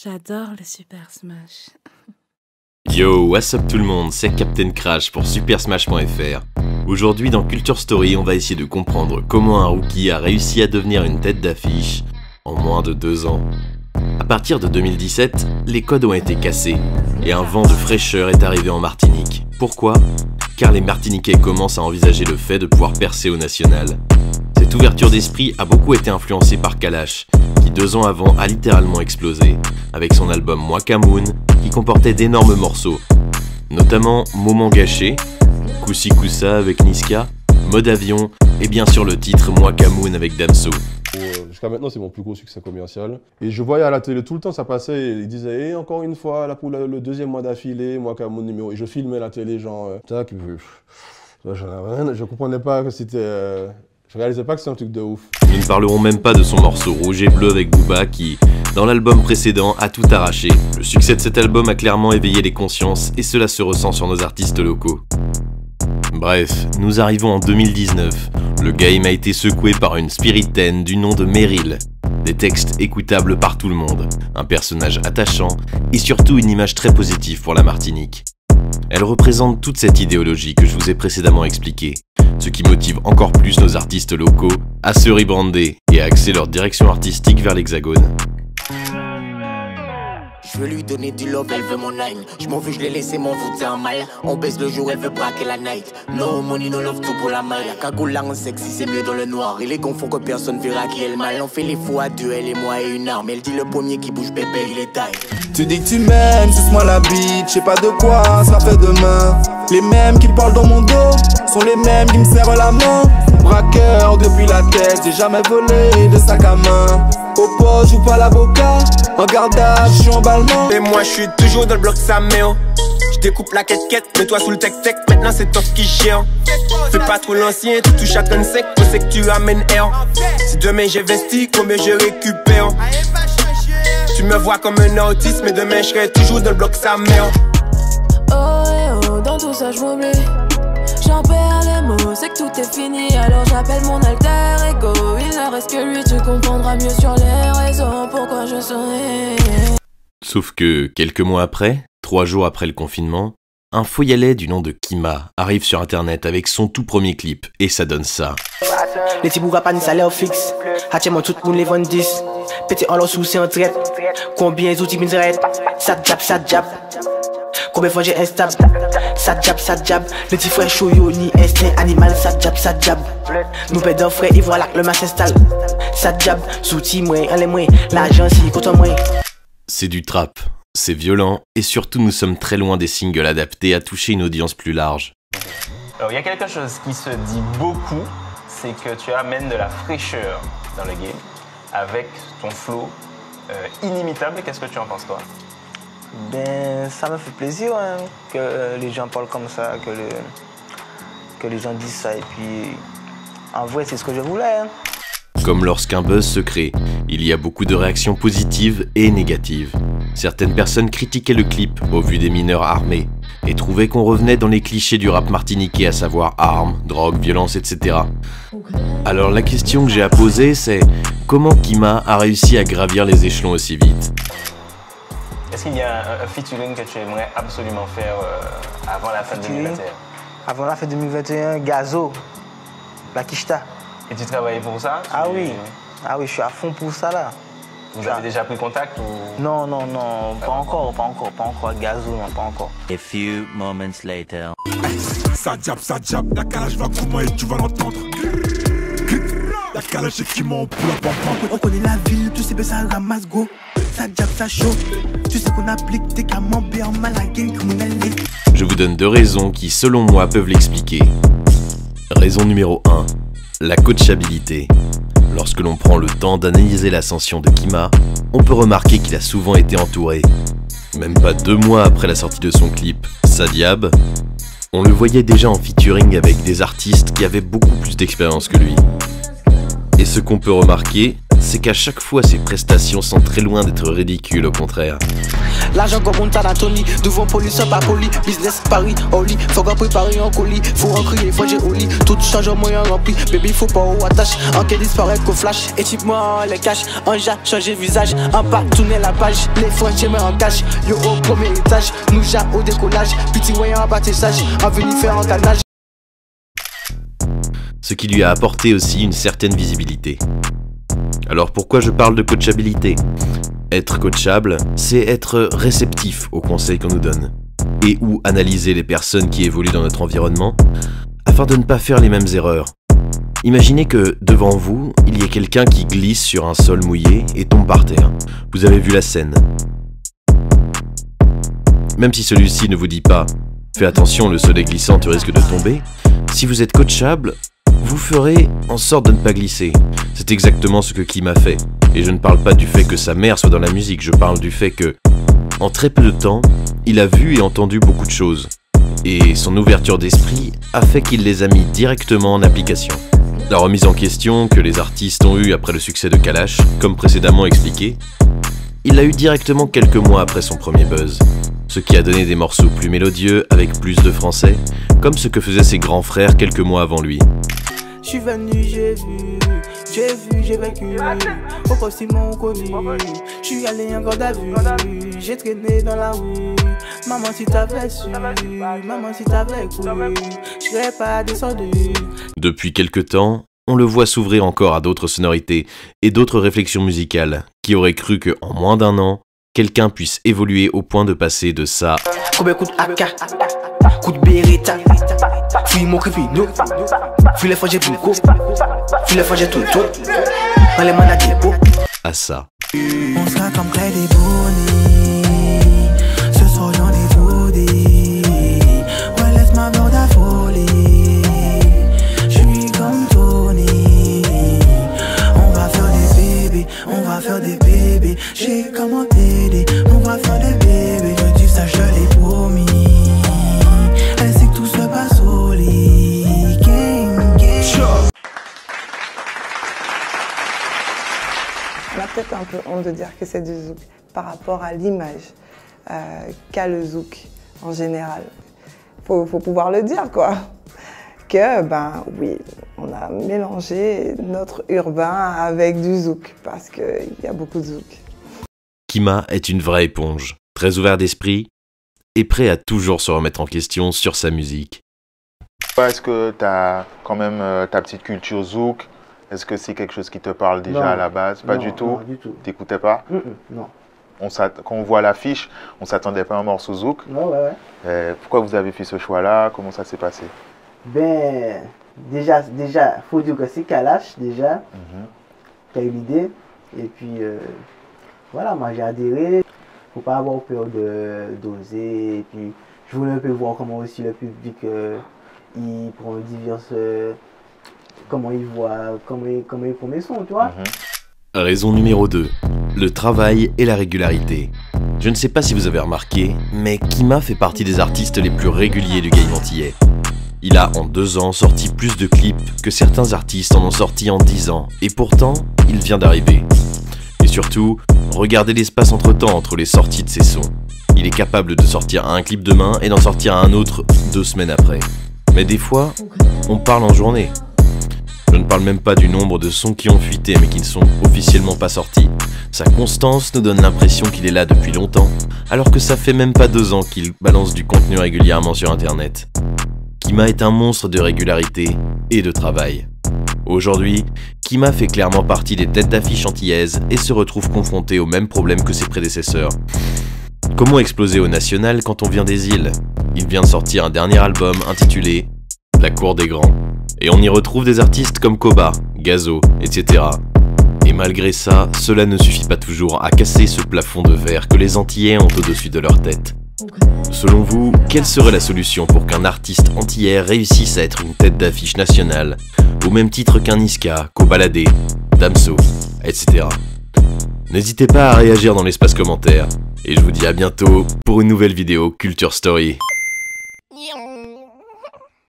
J'adore le Super Smash. Yo, what's up tout le monde, c'est Captain Crash pour supersmash.fr. Aujourd'hui dans Culture Story, on va essayer de comprendre comment un rookie a réussi à devenir une tête d'affiche en moins de 2 ans. À partir de 2017, les codes ont été cassés et un vent de fraîcheur est arrivé en Martinique. Pourquoi ? Car les Martiniquais commencent à envisager le fait de pouvoir percer au national. Cette ouverture d'esprit a beaucoup été influencée par Kalash, qui 2 ans avant a littéralement explosé, avec son album Mwakamoon, qui comportait d'énormes morceaux, notamment Moment Gâché, Koussi Koussa avec Niska, Mode Avion, et bien sûr le titre Mwakamoon avec Damso. Jusqu'à maintenant, c'est mon plus gros succès commercial. Et je voyais à la télé tout le temps, ça passait, et ils disaient « encore une fois, là pour le 2e mois d'affilée, Mwakamoon numéro... » Et je filmais la télé, genre... je comprenais pas que c'était... Je réalisais pas que c'était un truc de ouf. Nous ne parlerons même pas de son morceau Rouge et Bleu avec Booba qui, dans l'album précédent, a tout arraché. Le succès de cet album a clairement éveillé les consciences et cela se ressent sur nos artistes locaux. Bref, nous arrivons en 2019. Le game a été secoué par une Spirit 10 du nom de Meryl. Des textes écoutables par tout le monde, un personnage attachant et surtout une image très positive pour la Martinique. Elle représente toute cette idéologie que je vous ai précédemment expliquée, ce qui motive encore plus nos artistes locaux à se rebrander et à axer leur direction artistique vers l'Hexagone. Je veux lui donner du love, elle veut mon nine. Je m'en veux, je l'ai laissé m'envoûter en mal. On baisse le jour, elle veut braquer la night. No money, no love, tout pour la maille. La cagoule là en sexy, c'est mieux dans le noir. Et les gonfs font que personne verra qui est le mal. On fait les fous à 2, elle et moi et une arme. Elle dit le premier qui bouge, bébé, il est taille. Tu dis que tu m'aimes, suce-moi la bite. Je sais pas de quoi ça fait demain. Les mêmes qui parlent dans mon dos sont les mêmes qui me serrent la main. Braqueur depuis la tête, j'ai jamais volé de sac à main. Au poste, joue pas l'avocat. En garde à vue, je suis en ballement. Et moi je suis toujours dans le bloc Saméo. Je découpe la quête-quête, mets-toi sous le tech-tech. Maintenant c'est toi qui gère. Fais pas trop l'ancien, tu touches à ton sec. On sait que tu amènes air. Si demain j'investis, combien je récupère? Tu me vois comme un autiste, mais demain je serai toujours dans le bloc Saméo. Oh et oh, dans tout ça je m'oublie. J'en perds les mots, c'est que tout est fini. Alors j'appelle mon alter ego. Il ne reste que lui, tu comprendras mieux sur les raisons pourquoi je souris. Sauf que, quelques mois après, 3 jours après le confinement, un foyalet du nom de Kima arrive sur internet avec son tout premier clip, et ça donne ça. Les petits bourras pas ni salaire fixe. Hâtez-moi tout le monde les 10. Pété en leur souci en traite. Combien d'outils m'interrètent. Ça jab. Combien de fois j'ai instable. Ça jab. Le petit frère chaud yo ni instinct animal. Ça jab. Nous perdons frère, et voilà que le match s'installe. Ça jab, souti moins, allez moins. L'argent si, contre moins. C'est du trap, c'est violent, et surtout nous sommes très loin des singles adaptés à toucher une audience plus large. Alors il y a quelque chose qui se dit beaucoup, c'est que tu amènes de la fraîcheur dans le game, avec ton flow inimitable. Qu'est-ce que tu en penses toi? Ben, ça me fait plaisir hein, que les gens parlent comme ça, que les gens disent ça. Et puis, en vrai, c'est ce que je voulais. Hein. Comme lorsqu'un buzz se crée, il y a beaucoup de réactions positives et négatives. Certaines personnes critiquaient le clip au vu des mineurs armés et trouvaient qu'on revenait dans les clichés du rap martiniquais, à savoir armes, drogue, violence, etc. Alors la question que j'ai à poser, c'est comment Kima a réussi à gravir les échelons aussi vite? Est-ce qu'il y a un featuring que tu aimerais absolument faire avant la fin 2021? Avant la fin 2021, Gazo, la Kishta. Et tu travailles pour ça? Oui, je suis à fond pour ça là. Vous avez déjà pris contact ou... Non, pas encore, Gazo, non, pas encore. A few moments later. Ça jab, la calage va comment et tu vas l'entendre. La calage c'est qui m'en pour la pompe. On connaît la ville, tu sais que ça ramasse go. Ça jab, ça chaud. Tu sais qu'on applique des camemberts mal à game criminel. Je vous donne 2 raisons qui, selon moi, peuvent l'expliquer. Raison numéro 1. La coachabilité. Lorsque l'on prend le temps d'analyser l'ascension de Kima, on peut remarquer qu'il a souvent été entouré. Même pas 2 mois après la sortie de son clip, Sadiab, on le voyait déjà en featuring avec des artistes qui avaient beaucoup plus d'expérience que lui. Et ce qu'on peut remarquer, c'est qu'à chaque fois ses prestations sont très loin d'être ridicules, au contraire. L'argent comme on Anthony, devant police pas poli. Business Paris, Oli, faut qu'on prépare en colis. Faut en crier, faut j'ai au lit. Tout change en moyen rempli. Baby, faut pas ou attache. En qu'elle disparaît qu'au flash. Équipement, les cash. En ja, changer visage. En pas, tourner la page. Les fonds, j'ai mis en cash. Yo, au premier étage. Nous, ja, au décollage. Petit moyen en bâtissage. En venir faire un canage. Ce qui lui a apporté aussi une certaine visibilité. Alors pourquoi je parle de coachabilité? Être coachable, c'est être réceptif aux conseils qu'on nous donne, et ou analyser les personnes qui évoluent dans notre environnement, afin de ne pas faire les mêmes erreurs. Imaginez que, devant vous, il y ait quelqu'un qui glisse sur un sol mouillé et tombe par terre. Vous avez vu la scène. Même si celui-ci ne vous dit pas « Fais attention, le sol est glissant, tu risques de tomber », si vous êtes coachable, vous ferez en sorte de ne pas glisser. C'est exactement ce que Kim a fait. Et je ne parle pas du fait que sa mère soit dans la musique, je parle du fait que, en très peu de temps, il a vu et entendu beaucoup de choses. Et son ouverture d'esprit a fait qu'il les a mis directement en application. La remise en question que les artistes ont eue après le succès de Kalash, comme précédemment expliqué, il l'a eu directement quelques mois après son premier buzz. Ce qui a donné des morceaux plus mélodieux, avec plus de français, comme ce que faisaient ses grands frères quelques mois avant lui. Je suis venu, j'ai vécu. Au poste ils m'ont connu. Je suis allé en garde à vue. J'ai traîné dans la rue. Maman si t'avais su, maman si t'avais cru, je serais pas descendu. Depuis quelque temps, on le voit s'ouvrir encore à d'autres sonorités et d'autres réflexions musicales. Qui aurait cru qu'en moins d'un an, quelqu'un puisse évoluer au point de passer de ça. Combien coup de AK, coup de Beretta, fouille mon crépino, fouille les fois j'ai Pinko, fouille les fois j'ai Toto, dans les mandats dépôt. À ça. On sera comme Clyde et Bonnie, ce soir j'en ai vaudé, ouais laisse-moi voir ta folie, je suis comme Tony, on va faire des bébés, on va faire des bébés, j'ai comment t'aider, on va faire des bébés, je dis ça je l'ai promis, elle sait que tout se passe au lit, gang, gang. On a peut-être un peu honte de dire que c'est du zouk par rapport à l'image qu'a le zouk en général. Faut pouvoir le dire quoi. Que ben oui, on a mélangé notre urbain avec du zouk parce qu'il y a beaucoup de zouk. Kima est une vraie éponge, très ouvert d'esprit et prêt à toujours se remettre en question sur sa musique. Est-ce que tu as quand même ta petite culture zouk? Est-ce que c'est quelque chose qui te parle déjà non, à la base? Pas non, du tout. Non, du tout. T'écoutais pas? Non. Quand on voit l'affiche, on s'attendait pas à un morceau zouk. Ouais. Pourquoi vous avez fait ce choix-là? Comment ça s'est passé? Ben, déjà, faut dire que c'est Kalash, déjà, qui a eu l'idée. Et puis, voilà, moi j'ai adhéré. Faut pas avoir peur d'oser. Et puis, je voulais un peu voir comment aussi le public, il prend diverses... comment il voit, comment il prend mes sons, tu vois. Raison numéro 2, le travail et la régularité. Je ne sais pas si vous avez remarqué, mais Kima fait partie des artistes les plus réguliers du game antillais. Il a en 2 ans sorti plus de clips que certains artistes en ont sorti en 10 ans, et pourtant, il vient d'arriver. Et surtout, regardez l'espace entre les sorties de ses sons. Il est capable de sortir un clip demain et d'en sortir un autre 2 semaines après. Mais des fois, on parle en journée. Je ne parle même pas du nombre de sons qui ont fuité mais qui ne sont officiellement pas sortis. Sa constance nous donne l'impression qu'il est là depuis longtemps, alors que ça fait même pas 2 ans qu'il balance du contenu régulièrement sur internet. Kima est un monstre de régularité et de travail. Aujourd'hui, Kima fait clairement partie des têtes d'affiche antillaises et se retrouve confronté aux mêmes problèmes que ses prédécesseurs. Comment exploser au national quand on vient des îles? Il vient de sortir un dernier album intitulé La Cour des Grands. Et on y retrouve des artistes comme Koba, Gazo, etc. Et malgré ça, cela ne suffit pas toujours à casser ce plafond de verre que les Antillais ont au-dessus de leur tête. Selon vous, quelle serait la solution pour qu'un artiste antillais réussisse à être une tête d'affiche nationale, au même titre qu'un Niska, Kobalade, Damso, etc. N'hésitez pas à réagir dans l'espace commentaire, et je vous dis à bientôt pour une nouvelle vidéo Culture Story.